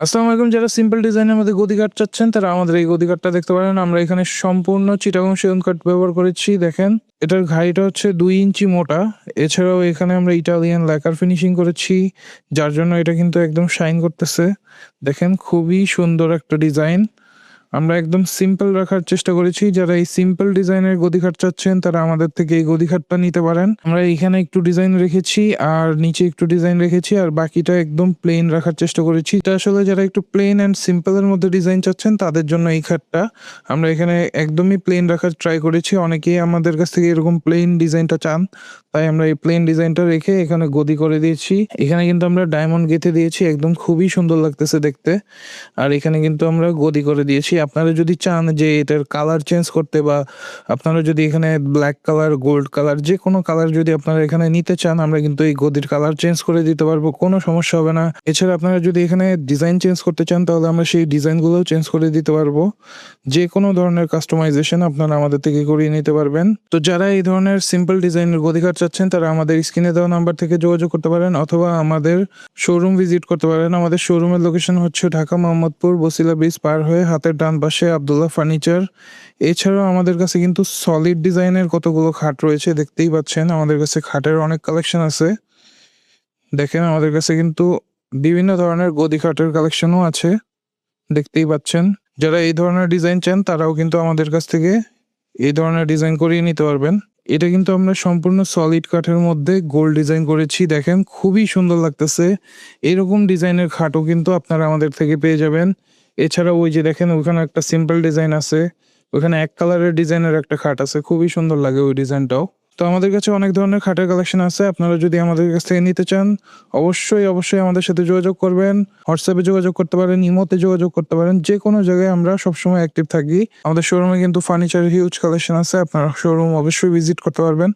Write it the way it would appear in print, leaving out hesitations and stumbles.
আসসালামু আলাইকুম। যারা সিম্পল ডিজাইনের মধ্যে গদি কাঠ চাচ্ছেন তারা আমাদের এই গদি কাঠটা দেখতে পারেন। আমরা এখানে সম্পূর্ণ চিটাগং সেগুন কাঠ ব্যবহার করেছি। দেখেন এটার ঘাইটা হচ্ছে ২ ইঞ্চি মোটা। এছাড়াও এখানে আমরা ইটালিয়ান ল্যাকার ফিনিশিং করেছি, যার জন্য এটা কিন্তু একদম শাইন করতেছে। দেখেন খুবই সুন্দর একটা ডিজাইন। আমরা একদম সিম্পল রাখার চেষ্টা করেছি। যারা এই সিম্পল ডিজাইনের গদি খাট চাচ্ছেন তারা আমাদের থেকে এই গদি খাটটা নিতে পারেন। আমরা এখানে একটু ডিজাইন রেখেছি আর নিচে একটু ডিজাইন রেখেছি আর বাকিটা একদম প্লেন রাখার চেষ্টা করেছি। এটা আসলে যারা একটু প্লেন অ্যান্ড সিম্পল এর মধ্যে ডিজাইন চাচ্ছেন তাদের জন্য এই খাটটা। আমরা এখানে একদমই প্লেন রাখার ট্রাই করেছি। অনেকেই আমাদের কাছ থেকে এরকম প্লেন ডিজাইনটা চান। তাই আমরা এই প্লেন ডিজাইনটা রেখে এখানে গদি করে দিয়েছি। এখানে কিন্তু আমরা ডায়মন্ড গেঁথে দিয়েছি। একদম খুবই সুন্দর লাগতেছে দেখতে। আর এখানে কিন্তু আমরা গদি করে দিয়েছি। আপনারা যদি চান যে এটার কালার চেঞ্জ করতে বা আপনারা যদি এখানে ব্ল্যাক কালার, গোল্ড কালার যেকোনো কালার যদি আপনারা এখানে নিতে চান, আমরা কিন্তু এই গদির কালার চেঞ্জ করে দিতে পারবো। কোনো সমস্যা হবে না। এছাড়া আপনারা যদি এখানে ডিজাইন চেঞ্জ করতে চান তাহলে আমরা সেই ডিজাইনগুলোও চেঞ্জ করে দিতে পারবো। যেকোনো ধরনের কাস্টমাইজেশন আপনারা আমাদের থেকে করিয়ে নিতে পারবেন। তো যারা এই ধরনের সিম্পল ডিজাইনের গদি কাঠ চাচ্ছেন তারা আমাদের স্ক্রিনে দেওয়া নাম্বার থেকে যোগাযোগ করতে পারেন অথবা আমাদের শোরুম ভিজিট করতে পারেন। আমাদের শোরুমের লোকেশন হচ্ছে ঢাকা মোহাম্মদপুর বসিলা ব্রিজ পার হয়ে হাতের ডান পাশে আব্দুল্লাহ ফার্নিচার। এছাড়াও আমাদের কাছে কিন্তু সলিড ডিজাইনের কতগুলো খাট রয়েছে, দেখতেই পাচ্ছেন। আমাদের কাছে খাটের অনেক কালেকশন আছে। দেখেন আমাদের কাছে কিন্তু বিভিন্ন ধরনের গদি খাটের কালেকশনও আছে, দেখতেই পাচ্ছেন। যারা এই ধরনের ডিজাইন চান তারাও কিন্তু আমাদের কাছ থেকে এই ধরনের ডিজাইন করিয়ে নিতে পারবেন। এটা কিন্তু আমরা সম্পূর্ণ সলিড কাঠের মধ্যে গোল্ড ডিজাইন করেছি। দেখেন খুবই সুন্দর লাগতেছে। এরকম ডিজাইনের খাটও কিন্তু আপনারা আমাদের থেকে পেয়ে যাবেন। এছাড়াও ওই যে দেখেন ওখানে একটা সিম্পল ডিজাইন আছে। ওখানে এক কালারের ডিজাইনের একটা খাট আছে। খুবই সুন্দর লাগে ওই ডিজাইনটাও। তো আমাদের কাছে অনেক ধরনের খাটের কালেকশন আছে। আপনারা যদি আমাদের কাছ থেকে নিতে চান অবশ্যই আমাদের সাথে যোগাযোগ করবেন। হোয়াটসঅ্যাপে যোগাযোগ করতে পারেন, ইমোতে যোগাযোগ করতে পারেন। যেকোনো জায়গায় আমরা সবসময় অ্যাক্টিভ থাকি। আমাদের শোরুমে কিন্তু ফার্নিচারের হিউজ কালেকশন আছে। আপনারা শোরুম অবশ্যই ভিজিট করতে পারবেন।